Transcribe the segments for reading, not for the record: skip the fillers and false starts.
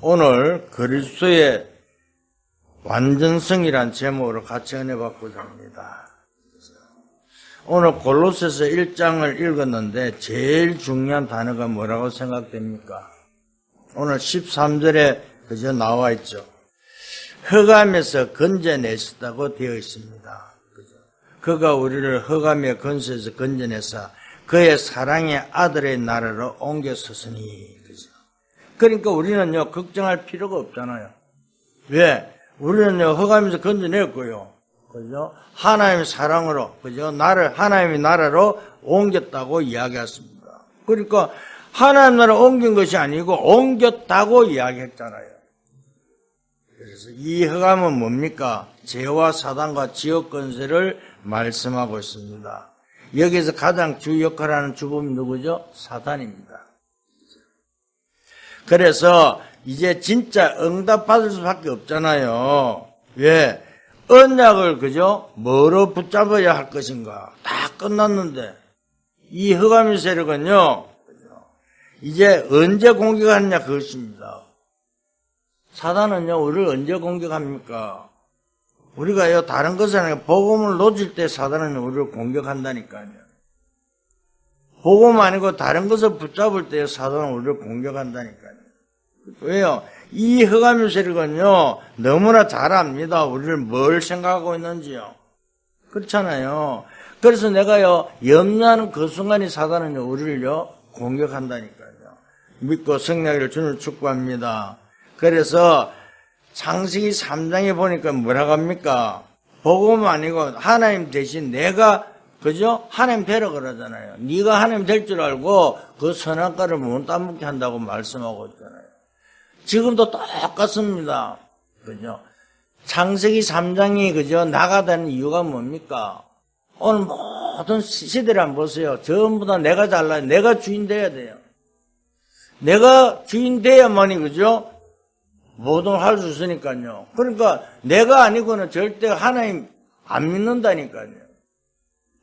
오늘 그리스도의 완전성이란 제목으로 같이 은혜 받고자 합니다. 오늘 골로새서 1장을 읽었는데 제일 중요한 단어가 뭐라고 생각됩니까? 오늘 13절에 그저 나와 있죠. 흑암에서 건져내셨다고 되어 있습니다. 그가 우리를 흑암의 권세에서 건져내사 그의 사랑의 아들의 나라로 옮겼었으니. 그러니까 우리는요, 걱정할 필요가 없잖아요. 왜? 우리는요, 흑암에서 건져냈고요. 그죠? 하나님의 사랑으로, 그죠? 하나님의 나라로 옮겼다고 이야기했습니다. 그러니까 하나님 나라 옮긴 것이 아니고 옮겼다고 이야기했잖아요. 그래서 이 흑암은 뭡니까? 죄와 사단과 지옥 권세를 말씀하고 있습니다. 여기서 가장 주 역할을 하는 주범이 누구죠? 사단입니다. 그래서 이제 진짜 응답받을 수밖에 없잖아요. 왜? 언약을 그죠? 뭐로 붙잡아야 할 것인가? 다 끝났는데 이 흑암의 세력은요, 이제 언제 공격하느냐 그것입니다. 사단은요, 우리를 언제 공격합니까? 우리가요, 다른 것은 아니고 복음을 놓칠 때 사단은 우리를 공격한다니까요. 복음 아니고 다른 것을 붙잡을 때 사단은 우리를 공격한다니까요. 왜요? 이 흑암의 세력은요, 너무나 잘 압니다. 우리를 뭘 생각하고 있는지요. 그렇잖아요. 그래서 내가요, 염려하는 그 순간이 사단은요, 우리를요, 공격한다니까요. 믿고 승리하기를 주님을 축복합니다. 그래서 창세기 3장에 보니까 뭐라고 합니까? 복음 아니고 하나님 대신 내가 그죠? 하나님 되라 그러잖아요. 네가 하나님 될 줄 알고 그 선악과를 못 따먹게 한다고 말씀하고 있잖아요. 지금도 똑같습니다. 그죠? 창세기 3장이 그죠? 나가다는 이유가 뭡니까? 오늘 모든 시대를 한번 보세요. 전부 다 내가 잘나요. 내가 주인 돼야 돼요. 내가 주인 돼야만이 그죠? 모든 걸 할 수 있으니까요. 그러니까 내가 아니고는 절대 하나님 안 믿는다니까요.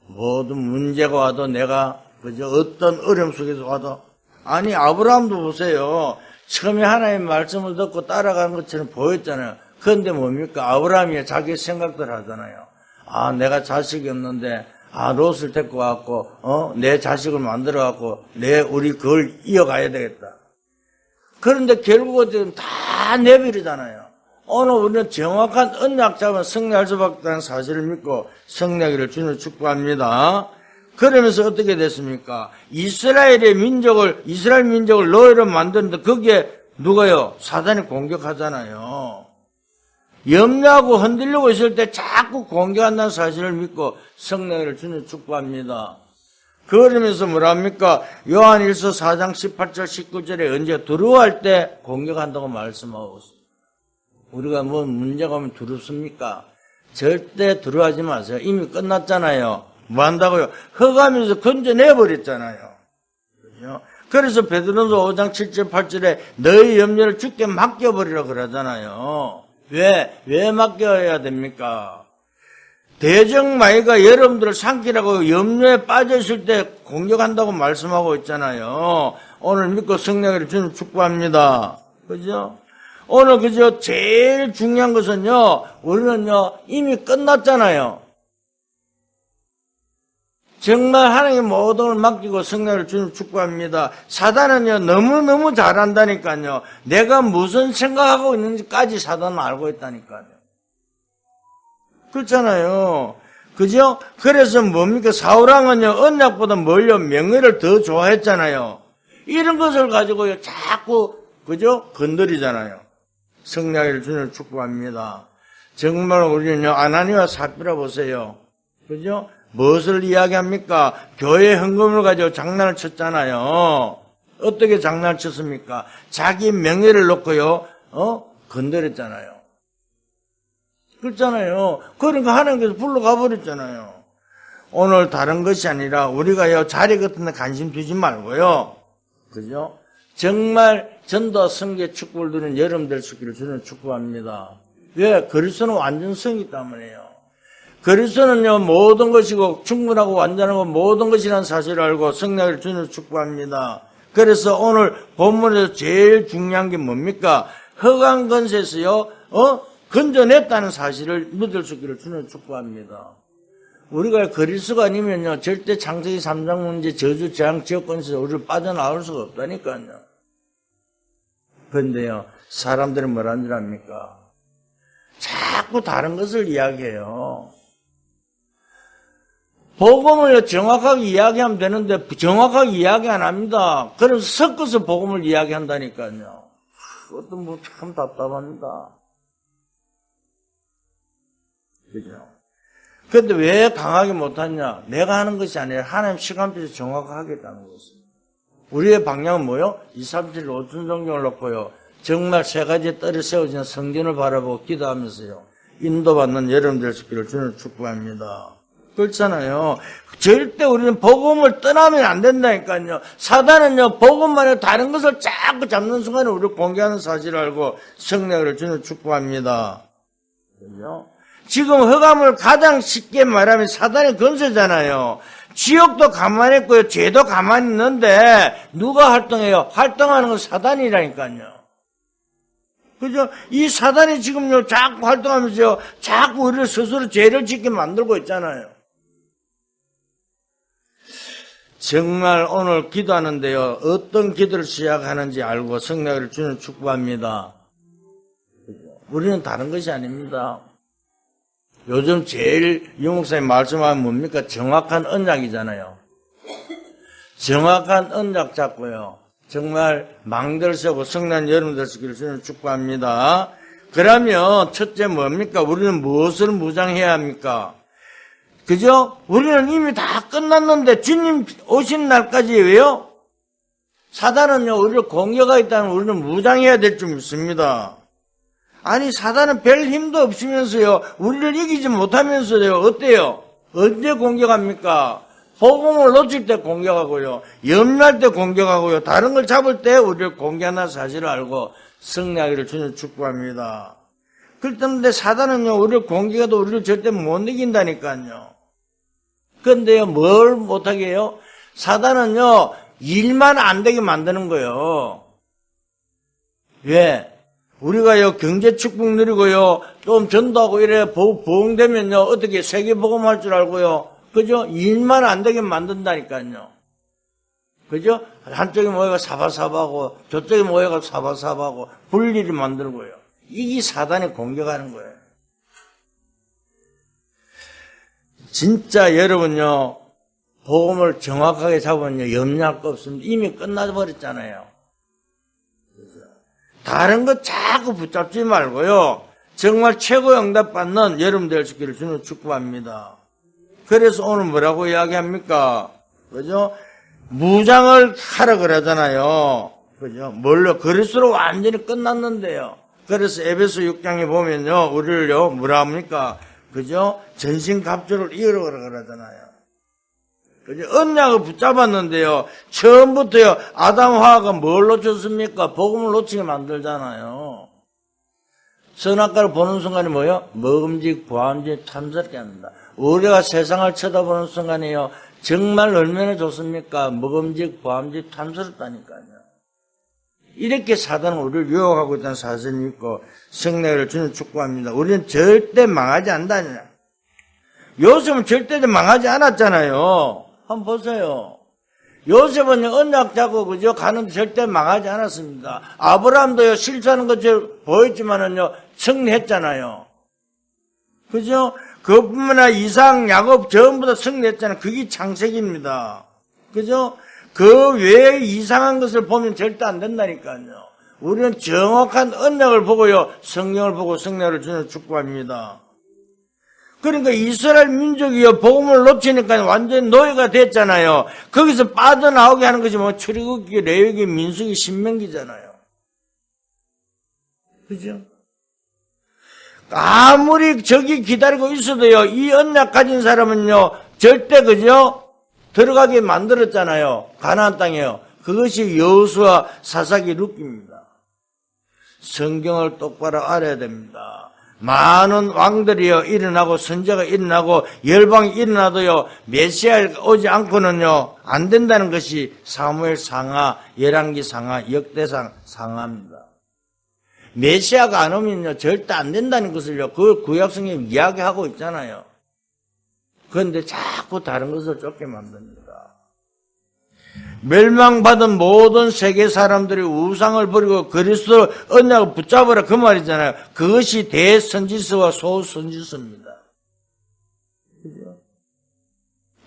모든 문제가 와도 내가 그저 어떤 어려움 속에서 와도 아니 아브라함도 보세요. 처음에 하나님 말씀을 듣고 따라가는 것처럼 보였잖아요. 그런데 뭡니까? 아브라함이 자기 생각들 하잖아요. 아 내가 자식이 없는데 롯을 데리고 와갖고 내 자식을 만들어 갖고 우리 그걸 이어가야 되겠다. 그런데 결국은 다 내버리잖아요. 오늘 우리는 정확한 언약 잡은 승리할 수밖에 없다는 사실을 믿고 승리하기를 주님을 축복합니다. 그러면서 어떻게 됐습니까? 이스라엘 민족을 노예로 만드는데 거기에 누가요? 사단이 공격하잖아요. 염려하고 흔들리고 있을 때 자꾸 공격한다는 사실을 믿고 승리하기를 주님을 축복합니다. 그러면서 뭐랍니까? 요한일서 4장 18절 19절에 언제 두려워할 때 공격한다고 말씀하고 있습니다. 우리가 뭐 문제가 오면 두렵습니까? 절대 두려워하지 마세요. 이미 끝났잖아요. 뭐 한다고요? 흑암에서 건져내버렸잖아요. 그죠? 그래서 베드로전서 5장 7절 8절에 너희 염려를 주께 맡겨버리라 그러잖아요. 왜 맡겨야 됩니까? 대적마귀가 여러분들을 삼키라고 염려에 빠져있을 때 공격한다고 말씀하고 있잖아요. 오늘 믿고 승리하기를 주님 축복합니다. 그죠? 오늘 그죠? 제일 중요한 것은요, 우리는요, 이미 끝났잖아요. 정말 하나님의 모든 걸 맡기고 승리를 주님 축복합니다. 사단은요, 너무너무 잘한다니까요. 내가 무슨 생각하고 있는지까지 사단은 알고 있다니까요. 그렇잖아요. 그죠? 그래서 뭡니까? 사울왕은요, 언약보다 뭘요? 명예를 더 좋아했잖아요. 이런 것을 가지고요, 자꾸, 그죠? 건드리잖아요. 승리하기를 주님을 축복합니다. 정말 우리는요, 아나니와 삽비라 보세요. 그죠? 무엇을 이야기합니까? 교회 헌금을 가지고 장난을 쳤잖아요. 어떻게 장난을 쳤습니까? 자기 명예를 놓고요, 건드렸잖아요. 그렇잖아요. 그러니까 하나님께서 불러가 버렸잖아요. 오늘 다른 것이 아니라 우리가요, 자리 같은 데 관심 두지 말고요. 그죠? 정말 전도와 성교의 축복을 누리는 여러분 될 수 있기를 주님 축복합니다. 왜? 그리스도는 완전성이기 때문에요. 그리스도는요, 모든 것이고 충분하고 완전하고 모든 것이라는 사실을 알고 승리하기를 주님 축복합니다. 그래서 오늘 본문에서 제일 중요한 게 뭡니까? 허강 건세에서요, 건져냈다는 사실을 믿을 수 있기를 주님 축복합니다. 우리가 그리스도가 아니면요, 절대 창세기 3장 문제, 저주, 재앙, 지역권에서 우리를 빠져나올 수가 없다니까요. 그런데요, 사람들은 뭐라는 줄 압니까? 자꾸 다른 것을 이야기해요. 복음을 정확하게 이야기하면 되는데 정확하게 이야기 안 합니다. 그래서 섞어서 복음을 이야기한다니까요. 그것도 뭐 참 답답합니다. 그죠? 그런데 왜 강하게 못하냐? 내가 하는 것이 아니라 하나님 시간표에서 정확하게 하겠다는 것입니다. 우리의 방향은 뭐요? 2, 3, 7, 5천 성경을 놓고요. 정말 세 가지의 뜰에 세워진 성전을 바라보고 기도하면서요. 인도받는 여러분들 되시기를 주님 축복합니다. 그렇잖아요. 절대 우리는 복음을 떠나면 안 된다니까요. 사단은요, 복음만에 다른 것을 자꾸 잡는 순간에 우리를 공개하는 사실을 알고 성령을 주님 축복합니다. 그죠? 지금 흑암을 가장 쉽게 말하면 사단의 건세잖아요. 지옥도 가만히 있고요. 죄도 가만히 있는데 누가 활동해요? 활동하는 건 사단이라니까요. 그죠? 이 사단이 지금요, 자꾸 활동하면서요, 자꾸 우리를 스스로 죄를 짓게 만들고 있잖아요. 정말 오늘 기도하는데요, 어떤 기도를 시작하는지 알고 성령을 주는 축복합니다. 우리는 다른 것이 아닙니다. 요즘 제일 유 목사님 말씀하면 뭡니까? 정확한 언약이잖아요. 정확한 언약 잡고요. 정말 망대를 세우고 성난 여러분들 되시기를 주님 축복합니다. 그러면 첫째 뭡니까? 우리는 무엇을 무장해야 합니까? 그죠? 우리는 이미 다 끝났는데 주님 오신 날까지 왜요? 사단은요, 우리를 공격하겠다는 우리는 무장해야 될 줄 믿습니다. 아니, 사단은 별 힘도 없으면서요, 우리를 이기지 못하면서요, 어때요? 언제 공격합니까? 복음을 놓칠 때 공격하고요, 염려할 때 공격하고요, 다른 걸 잡을 때 우리를 공격하는 사실을 알고 승리하기를 주님 축복합니다. 그렇다는데 사단은요, 우리를 공격해도 우리를 절대 못 이긴다니까요. 그런데요, 뭘 못하게 해요? 사단은요, 일만 안 되게 만드는 거예요. 왜? 우리가요, 경제 축복 누리고요, 좀 전도하고 이래 부흥되면요, 어떻게 세계복음할 줄 알고요, 그죠? 일만 안 되게 만든다니까요. 그죠? 한쪽에 모여가 사바사바하고, 저쪽에 모여가 사바사바하고, 분리를 만들고요. 이게 사단이 공격하는 거예요. 진짜 여러분요, 복음을 정확하게 잡으면요, 염려할 거 없습니다. 이미 끝나버렸잖아요. 다른 거 자꾸 붙잡지 말고요, 정말 최고 응답 받는 여러분 될 수 있기를 주님 축복합니다. 그래서 오늘 뭐라고 이야기합니까? 그죠? 무장을 하라 그러잖아요. 그죠? 뭘로? 그리스도로 완전히 끝났는데요. 그래서 에베소 6장에 보면요, 우리를요, 뭐라 합니까? 그죠? 전신갑주를 이으라 그러잖아요. 그죠? 언약을 붙잡았는데요, 처음부터요, 아담 하와가 뭘 놓쳤습니까? 복음을 놓치게 만들잖아요. 선악과를 보는 순간이 뭐예요? 먹음직, 보암직, 탐스럽게 합니다. 우리가 세상을 쳐다보는 순간에요, 정말 얼마나 좋습니까? 먹음직, 보암직, 탐스럽다니까요. 이렇게 사단은 우리를 유혹하고 있다는 사실을 믿고 성령을 주는 축복합니다. 우리는 절대 망하지 않다냐. 요셉은 절대 망하지 않았잖아요. 한번 보세요. 요셉은 언약 잡고 그저 가는데 절대 망하지 않았습니다. 아브라함도요, 실수하는 것처럼 보였지만은요, 승리했잖아요. 그죠? 그뿐만 아니라 이삭, 야곱 전부 다 승리했잖아요. 그게 창세기입니다. 그죠? 그 외에 이상한 것을 보면 절대 안 된다니까요. 우리는 정확한 언약을 보고요, 성령을 보고 성령을 주는 축복합니다. 그러니까 이스라엘 민족이요, 복음을 놓치니까 완전히 노예가 됐잖아요. 거기서 빠져나오게 하는 것이 뭐 출애굽기, 레위기, 민수기, 신명기잖아요. 그죠? 아무리 저기 기다리고 있어도요, 이 언약 가진 사람은요, 절대 그죠? 들어가게 만들었잖아요. 가나안 땅에요. 그것이 여호수아, 사사기, 룻기입니다. 성경을 똑바로 알아야 됩니다. 많은 왕들이요 일어나고 선제가 일어나고 열방이 일어나도요 메시아가 오지 않고는요 안 된다는 것이 사무엘 상하, 열왕기 상하, 역대상 상하입니다. 메시아가 안 오면요 절대 안 된다는 것을요 그 구약성경에 이야기하고 있잖아요. 그런데 자꾸 다른 것을 쫓게 만듭니다. 멸망받은 모든 세계 사람들이 우상을 버리고 그리스도 언약을 붙잡으라 그 말이잖아요. 그것이 대선지서와 소선지서입니다. 그죠?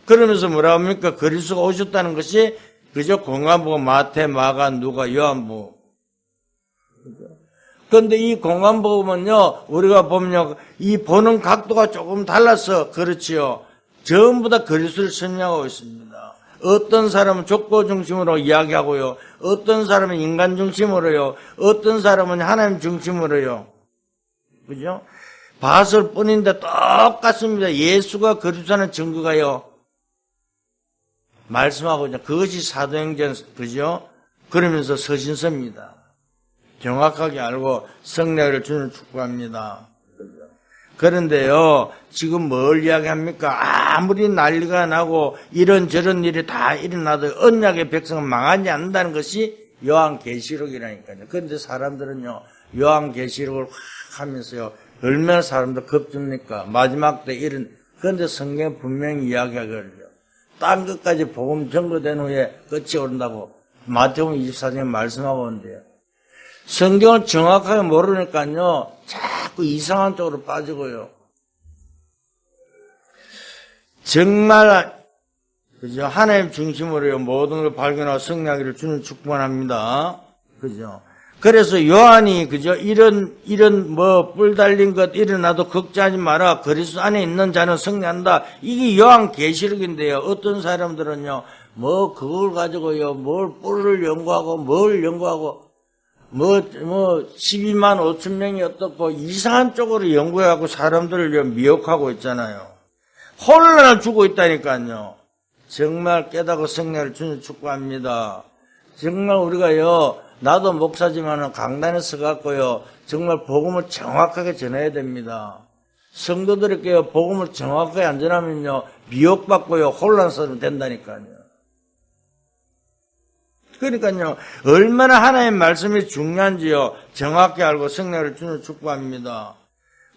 그러면서 뭐라 합니까? 그리스도가 오셨다는 것이 그저 공관복음 마태, 마가, 누가, 요한복음. 그런데 이 공관복음은요 우리가 보면요 이 보는 각도가 조금 달라서 그렇지요. 전부 다 그리스도를 설명하고 있습니다. 어떤 사람은 족보 중심으로 이야기하고요. 어떤 사람은 인간 중심으로요. 어떤 사람은 하나님 중심으로요. 그죠? 봤을 뿐인데 똑같습니다. 예수가 그리스도라는 증거가요. 말씀하고 있죠. 그것이 사도행전, 그죠? 그러면서 서신서입니다. 정확하게 알고 성령을 주는 축복합니다. 그런데요, 지금 뭘 이야기합니까? 아무리 난리가 나고 이런저런 일이 다 일어나도 언약의 백성은 망하지 않는다는 것이 요한계시록이라니까요. 그런데 사람들은요, 요한계시록을 확 하면서요, 얼마나 사람들 겁줍니까? 마지막 때 그런데 성경에 분명히 이야기하거든요. 딴 것까지 복음 전거된 후에 끝이 오른다고 마태복음 24장에 말씀하고 있는데요. 성경을 정확하게 모르니까요, 자꾸 이상한 쪽으로 빠지고요. 정말, 그죠? 하나님 중심으로요, 모든 걸 발견하고 성령을 주는 축복만 합니다. 그죠? 그래서 요한이, 그죠? 이런 뿔 달린 것 일어나도 걱정하지 마라. 그리스도 안에 있는 자는 승리한다. 이게 요한 계시록인데요. 어떤 사람들은요, 그걸 가지고요, 뿔을 연구하고, 뭘 연구하고, 12만 5천 명이 어떻고 이상한 쪽으로 연구해갖고 사람들을 미혹하고 있잖아요. 혼란을 주고 있다니까요. 정말 깨닫고 성령을 주는 축복합니다. 정말 우리가요, 나도 목사지만은 강단에 서갖고요, 정말 복음을 정확하게 전해야 됩니다. 성도들에게 복음을 정확하게 안 전하면요, 미혹받고요, 혼란스러움 된다니까요. 그러니까요, 얼마나 하나님의 말씀이 중요한지요, 정확히 알고 성령을 주는 축복합니다.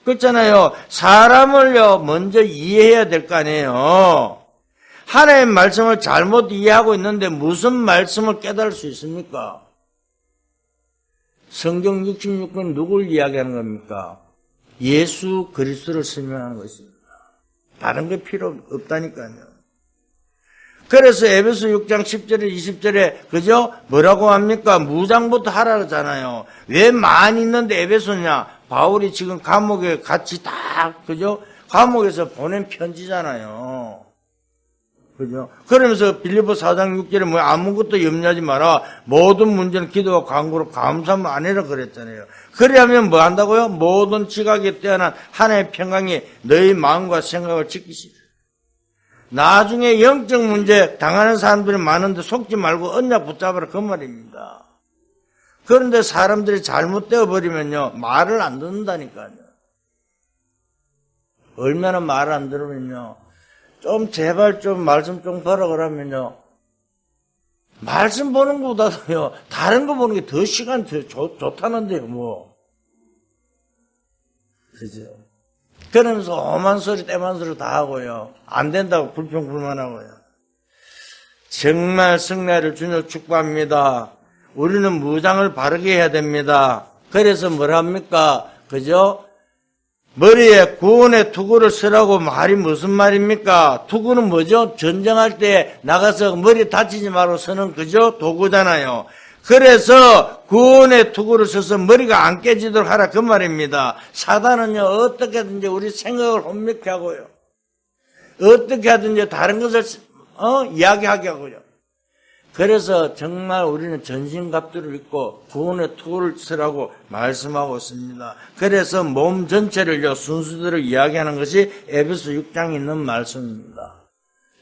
그렇잖아요. 사람을요, 먼저 이해해야 될 거 아니에요. 하나님의 말씀을 잘못 이해하고 있는데 무슨 말씀을 깨달을 수 있습니까? 성경 66권 누굴 이야기하는 겁니까? 예수 그리스도를 설명하는 것입니다. 다른 게 필요 없다니까요. 그래서 에베소 6장 10절에 20절에 그죠? 뭐라고 합니까? 무장부터 하라 그러잖아요. 왜 많이 있는데 에베소냐? 바울이 지금 감옥에 같이 다 그죠? 감옥에서 보낸 편지잖아요. 그죠? 그러면서 빌립보 4장 6절에 아무것도 염려하지 마라. 모든 문제는 기도와 간구로 감사함을 안 해라 그랬잖아요. 그래야면 뭐 한다고요? 모든 지각에 뛰어난 하나님의 평강이 너희 마음과 생각을 지키시라. 나중에 영적 문제 당하는 사람들이 많은데 속지 말고 언약 붙잡아라 그 말입니다. 그런데 사람들이 잘못되어 버리면요, 말을 안 듣는다니까요. 얼마나 말을 안 들으면요, 좀 제발 좀 말씀 좀 보라 그러면요, 말씀 보는 것보다도요, 다른 거 보는 게 더 시간 더 좋다는데요, 뭐. 그죠? 그러면서 험한 소리, 떼만 소리 다 하고요. 안 된다고 불평불만하고요. 정말 승리를 주님 축복합니다. 우리는 무장을 바르게 해야 됩니다. 그래서 뭘 합니까? 그죠? 머리에 구원의 투구를 쓰라고 말이 무슨 말입니까? 투구는 뭐죠? 전쟁할 때 나가서 머리 다치지 말고 쓰는 그죠? 도구잖아요. 그래서 구원의 투구를 써서 머리가 안 깨지도록 하라 그 말입니다. 사단은요, 어떻게든지 우리 생각을 혼미케 하고요, 어떻게 하든지 다른 것을 이야기하게 하고요. 그래서 정말 우리는 전신갑주를 입고 구원의 투구를 쓰라고 말씀하고 있습니다. 그래서 몸 전체를요, 순수대로 이야기하는 것이 에베소 6장에 있는 말씀입니다.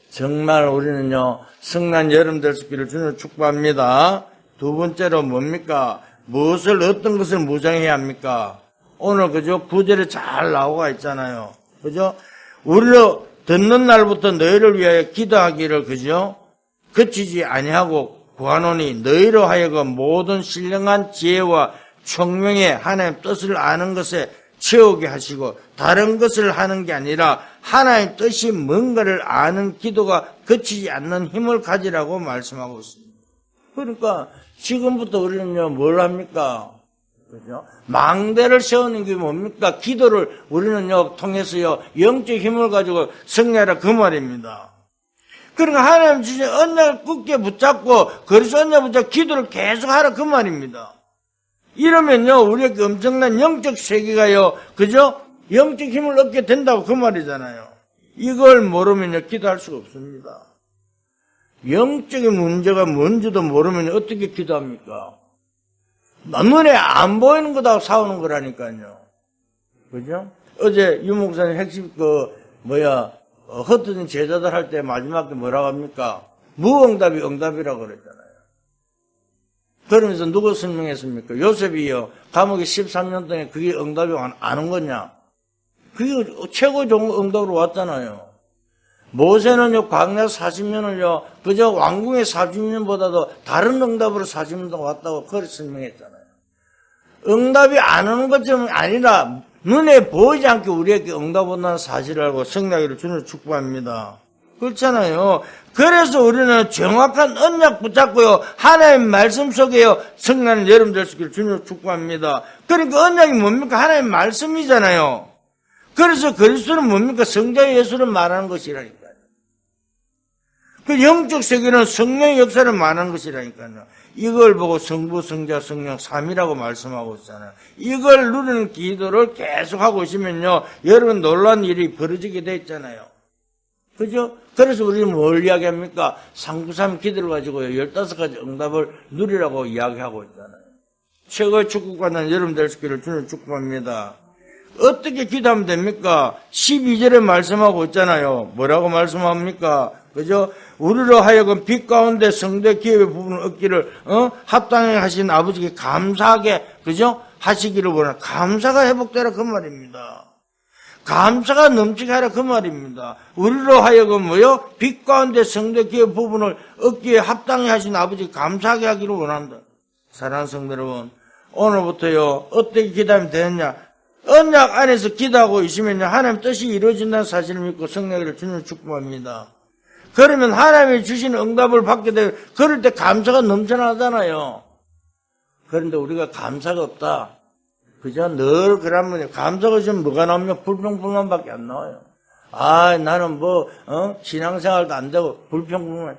정말 우리는요, 성난 여름 될 수 있기를 주님을 축복합니다. 두 번째로 뭡니까? 무엇을 어떤 것을 무장해야 합니까? 오늘 그죠? 구절에 잘 나오가 있잖아요. 그죠? 우리로 듣는 날부터 너희를 위하여 기도하기를 그죠? 그치지 아니하고 구하노니 너희로 하여금 모든 신령한 지혜와 총명의 하나님 뜻을 아는 것에 채우게 하시고 다른 것을 하는 게 아니라 하나님 뜻이 뭔가를 아는 기도가 그치지 않는 힘을 가지라고 말씀하고 있습니다. 그러니까 지금부터 우리는요 뭘 합니까? 그죠? 망대를 세우는 게 뭡니까? 기도를 우리는요 통해서요 영적 힘을 가지고 승리하라 그 말입니다. 그러니까 하나님 주신 언약을 굳게 붙잡고 그래서 언약 붙잡고 기도를 계속하라 그 말입니다. 이러면요 우리에게 엄청난 영적 세계가요 그죠? 영적 힘을 얻게 된다고 그 말이잖아요. 이걸 모르면요 기도할 수가 없습니다. 영적인 문제가 뭔지도 모르면 어떻게 기도합니까? 눈에 안 보이는 거다 싸우는 거라니까요. 그죠? 어제 유 목사님 핵심 흩어진 제자들 할 때 마지막에 뭐라고 합니까? 무응답이 응답이라고 그랬잖아요. 그러면서 누구 설명했습니까? 요셉이요. 감옥에 13년 동안 그게 응답이 안 온 거냐? 그게 최고 좋은 응답으로 왔잖아요. 모세는요, 광야 40년을요, 그저 왕궁의 40년보다도 다른 응답으로 40년 동안 왔다고 그렇게 설명했잖아요. 응답이 안 오는 것쯤 아니라 눈에 보이지 않게 우리에게 응답 온다는 사실을 알고 승리하기를 주님을 축복합니다. 그렇잖아요. 그래서 우리는 정확한 언약 붙잡고요, 하나님 말씀 속에요, 승리하는 여러분 될 수 있기를 주님을 축복합니다. 그러니까 언약이 뭡니까? 하나님 말씀이잖아요. 그래서 그리스도는 뭡니까? 성자 예수를 말하는 것이라니까요. 그 영적 세계는 성령의 역사를 말하는 것이라니까요. 이걸 보고 성부, 성자, 성령, 삼위라고 말씀하고 있잖아요. 이걸 누리는 기도를 계속하고 있으면요, 여러분 놀라운 일이 벌어지게 돼 있잖아요. 그죠? 그래서 우리는 뭘 이야기합니까? 상부삼 기도를 가지고요, 15가지 응답을 누리라고 이야기하고 있잖아요. 최고의 축복받는 여러분 될 수 있기를 주님 축복합니다. 어떻게 기도하면 됩니까? 12절에 말씀하고 있잖아요. 뭐라고 말씀합니까? 그죠? 우리로 하여금 빛 가운데 성도의 기업의 부분을 얻기를, 합당하게 하신 아버지께 감사하게, 그죠? 하시기를 원하는 감사가 회복되라 그 말입니다. 감사가 넘치게 하라 그 말입니다. 우리로 하여금 뭐요? 빛 가운데 성도의 기업의 부분을 얻기에 합당하게 하신 아버지께 감사하게 하기를 원한다. 사랑하는 성도 여러분, 오늘부터요, 어떻게 기도하면 되느냐? 언약 안에서 기도하고 있으면요, 하나님 뜻이 이루어진다는 사실을 믿고 성령을 주님을 축복합니다. 그러면 하나님이 주신 응답을 받게 되면, 그럴 때 감사가 넘쳐나잖아요. 그런데 우리가 감사가 없다. 그죠? 늘 그러면, 감사가 좀 뭐가 나오면 불평불만밖에 안 나와요. 나는 신앙생활도 안 되고, 불평불만.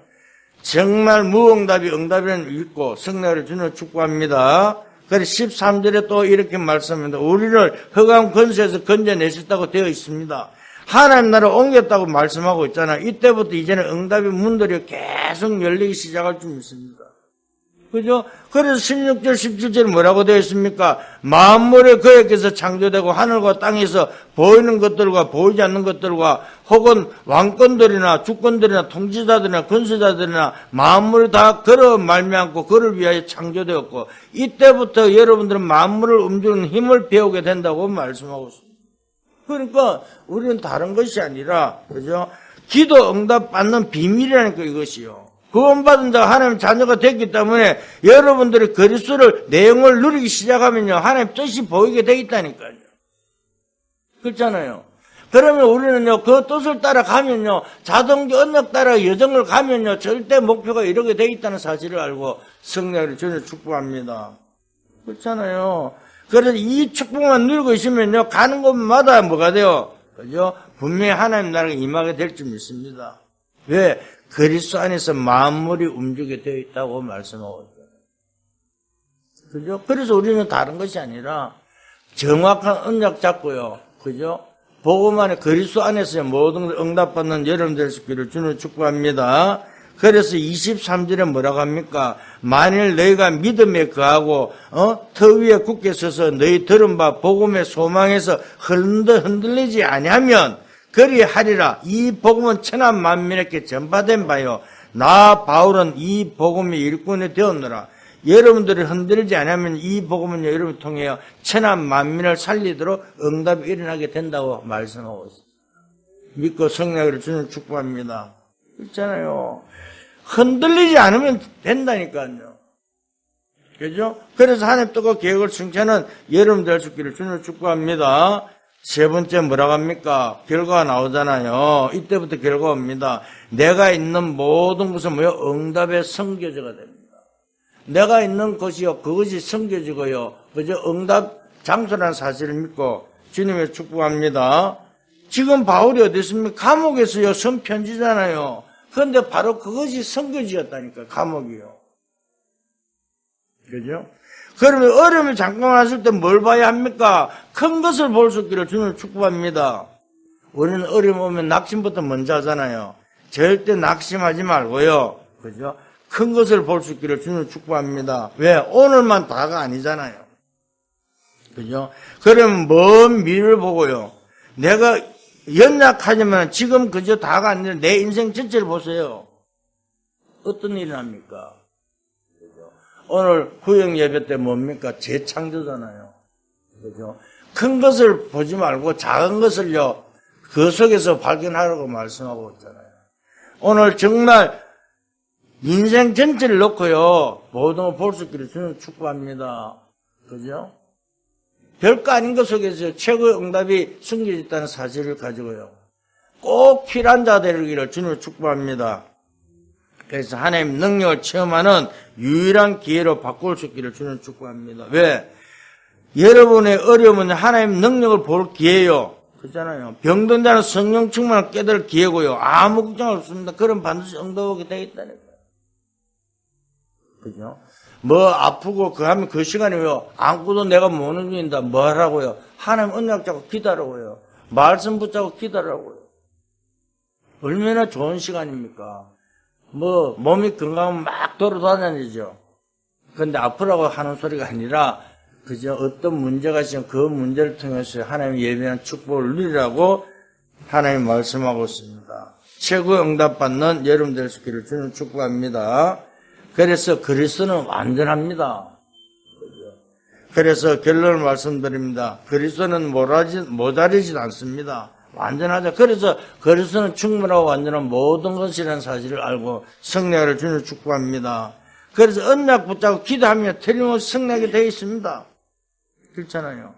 정말 무응답이 응답이라는 믿고 성령을 주님을 축복합니다. 그래서 13절에 또 이렇게 말씀합니다. 우리를 흑암 권세에서 건져내셨다고 되어 있습니다. 하나님 나라 옮겼다고 말씀하고 있잖아요. 이때부터 이제는 응답의 문들이 계속 열리기 시작할 줄 믿습니다. 그죠? 그래서 16절, 17절에 뭐라고 되어 있습니까? 만물의 그에게서 창조되고 하늘과 땅에서 보이는 것들과 보이지 않는 것들과 혹은 왕권들이나 주권들이나 통치자들이나 권세자들이나 만물이 다 그로 말미암고 그를 위하여 창조되었고 이때부터 여러분들은 만물을 움직이는 힘을 배우게 된다고 말씀하고 있습니다. 그러니까 우리는 다른 것이 아니라 그죠? 기도 응답 받는 비밀이라니까 이것이요. 구원받은 자가 하나님 자녀가 됐기 때문에 여러분들이 그리스도를 내용을 누리기 시작하면요 하나님 뜻이 보이게 돼 있다니까요. 그렇잖아요. 그러면 우리는요 그 뜻을 따라가면요 자동적 언약 따라 여정을 가면요 절대 목표가 이루게 돼 있다는 사실을 알고 성령을 전혀 축복합니다. 그렇잖아요. 그래서 이 축복만 누리고 있으면요 가는 곳마다 뭐가 돼요? 그죠? 분명히 하나님 나라가 임하게 될 줄 믿습니다. 왜? 그리스도 안에서 만물이 움직이게 되어 있다고 말씀하고 있어요. 그죠? 그래서 우리는 다른 것이 아니라 정확한 언약 잡고요. 그죠? 복음 안에 그리스도 안에서 모든 걸 응답받는 여러분 될 수 있기를 주님을 축복합니다. 그래서 23절에 뭐라고 합니까? 만일 너희가 믿음에 거하고 터 위에 굳게 서서 너희 들은 바 복음의 소망에서 흔들리지 아니하면 그리하리라. 이 복음은 천하 만민에게 전파된 바요. 나 바울은 이 복음의 일꾼이 되었노라. 여러분들이 흔들리지 않으면 이 복음은 여러분을 통해 천하 만민을 살리도록 응답이 일어나게 된다고 말씀하고 있습니다. 믿고 성령을 주는 축복합니다. 있잖아요. 흔들리지 않으면 된다니까요. 그죠? 그래서 하나님 뜻과 계획을 승천한 여러분들 할 수 있기를 주는 축복합니다. 세 번째 뭐라고 합니까? 결과가 나오잖아요. 이때부터 결과가 옵니다. 내가 있는 모든 것은 뭐요? 응답의 선교지가 됩니다. 내가 있는 것이요, 그것이 선교지고요. 그죠? 응답 장소라는 사실을 믿고 주님의 축복합니다. 지금 바울이 어디 있습니까? 감옥에서요, 선편지잖아요. 그런데 바로 그것이 선교지였다니까, 감옥이요. 그죠? 그러면 어려움이 잠깐 왔을 때 뭘 봐야 합니까? 큰 것을 볼 수 있기를 주님을 축복합니다. 우리는 어려움 오면 낙심부터 먼저 하잖아요. 절대 낙심하지 말고요. 그죠? 큰 것을 볼 수 있기를 주님을 축복합니다. 왜? 오늘만 다가 아니잖아요. 그죠? 그러면 먼 미래를 보고요. 내가 연약하지만 지금 그저 다가 아니라 내 인생 전체를 보세요. 어떤 일이 납니까? 오늘 후영 예배 때 뭡니까? 재창조잖아요. 그죠? 큰 것을 보지 말고 작은 것을요, 그 속에서 발견하라고 말씀하고 있잖아요. 오늘 정말 인생 전체를 놓고요, 모든 걸 볼 수 있기를 주는 축복합니다. 그죠? 별거 아닌 것 속에서 최고의 응답이 숨겨졌다는 사실을 가지고요, 꼭 필요한 자 되기를 주님을 축복합니다. 그래서 하나님 능력을 체험하는 유일한 기회로 바꿀 수 있기를 주는 축복합니다. 왜? 여러분의 어려움은 하나님 능력을 볼 기회요. 그렇잖아요. 병든 자는 성령 충만을 깨달을 기회고요. 아무 걱정 없습니다. 그럼 반드시 응답하게 되겠다니까요. 그죠? 뭐 아프고 그 하면 그 시간이요. 안고도 내가 못 움직인다. 뭐 하라고요? 하나님 언약 잡고 기다라고요. 말씀 붙잡고 기다라고요. 얼마나 좋은 시간입니까? 뭐 몸이 건강하면 막 돌아다니죠. 그런데 아프라고 하는 소리가 아니라 그저 어떤 문제가 있으면 그 문제를 통해서 하나님 예비한 축복을 누리라고 하나님 말씀하고 있습니다. 최고의 응답받는 여러분 될 수 있기를 주님 축복합니다. 그래서 그리스도는 완전합니다. 그래서 결론을 말씀드립니다. 그리스도는 모자르지 않습니다. 완전하죠. 그래서 그리스도는 충분하고 완전한 모든 것이라는 사실을 알고 성령을 주님 축복합니다. 그래서 언약 붙잡고 기도하면 틀림없이 성령이 되어 있습니다. 그렇잖아요.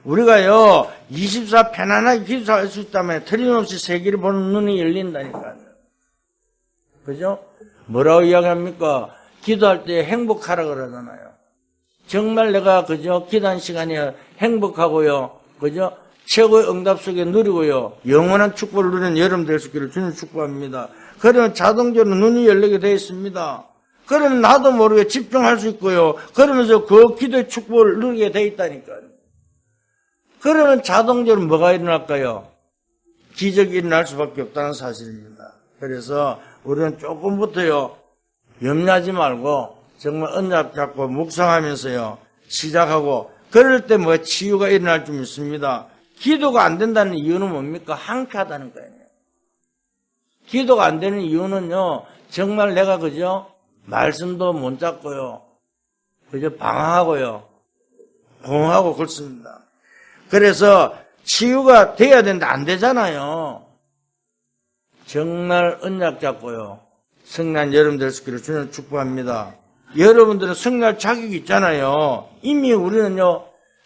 우리가요 24 편안하게 기도할 수 있다면 틀림없이 세계를 보는 눈이 열린다니까요. 그죠? 뭐라고 이야기합니까? 기도할 때 행복하라 그러잖아요. 정말 내가 그죠? 기도한 시간이 행복하고요. 그죠? 최고의 응답 속에 누리고요. 영원한 축복을 누리는 여러분 될 수 있기를 주님 축복합니다. 그러면 자동적으로 눈이 열리게 되어 있습니다. 그러면 나도 모르게 집중할 수 있고요. 그러면서 그 기도의 축복을 누리게 되어 있다니까요. 그러면 자동적으로 뭐가 일어날까요? 기적이 일어날 수밖에 없다는 사실입니다. 그래서 우리는 조금부터요, 염려하지 말고 정말 언약 잡고 묵상하면서요, 시작하고 그럴 때 뭐 치유가 일어날 줄 믿습니다. 기도가 안 된다는 이유는 뭡니까? 항폐하다는 거예요. 기도가 안 되는 이유는요, 정말 내가 그죠? 말씀도 못 잡고요. 그죠? 방황하고요. 공허하고 그렇습니다. 그래서 치유가 돼야 되는데 안 되잖아요. 정말 언약 잡고요. 성난 여러분 될 수 있기를 주님 축복합니다. 여러분들은 성날 자격이 있잖아요. 이미 우리는요,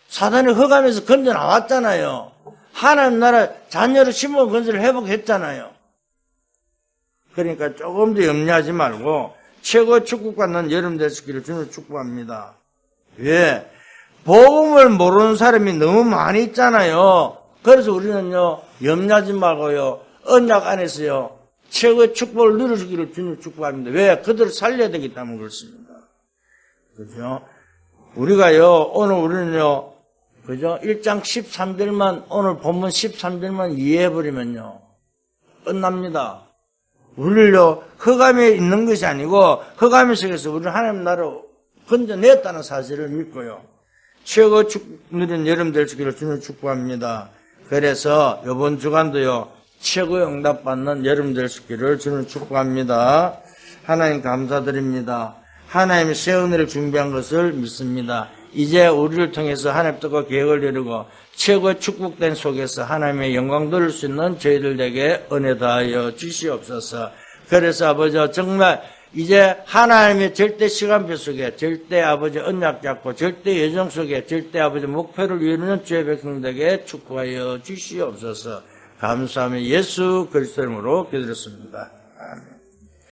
사단의 허감에서 건져 나왔잖아요. 하나님 나라 자녀를 심어 건설을 회복했잖아요. 그러니까 조금 더 염려하지 말고 최고의 축복받는 여러분 될 수 있기를 주님 축복합니다. 왜? 복음을 모르는 사람이 너무 많이 있잖아요. 그래서 우리는요, 염려하지 말고요, 언약 안에서요, 최고의 축복을 누리기를 주님 축복합니다. 왜? 그들을 살려야 되기 때문에 그렇습니다. 그죠? 우리가요, 오늘 우리는요, 그죠? 1장 13절만, 오늘 본문 13절만 이해해버리면요, 끝납니다. 우리를요, 흑암에 있는 것이 아니고, 흑암의 속에서 우리를 하나님 나라로 건져냈다는 사실을 믿고요. 최고 축복 누린 여러분 될 수 있기를 주님 축복합니다. 그래서 이번 주간도요, 최고의 응답받는 여러분 될 수 있기를 주님 축복합니다. 하나님 감사드립니다. 하나님이 새 은혜를 준비한 것을 믿습니다. 이제 우리를 통해서 하나님 뜻과 계획을 이루고 최고의 축복된 속에서 하나님의 영광 돌릴 수 있는 저희들에게 은혜 다하여 주시옵소서. 그래서 아버지 정말 이제 하나님의 절대 시간표 속에 절대 아버지 언약 잡고 절대 예정 속에 절대 아버지 목표를 이루는 주의 백성들에게 축복하여 주시옵소서. 감사하며 예수 그리스도 이름으로 기도드렸습니다. 아멘.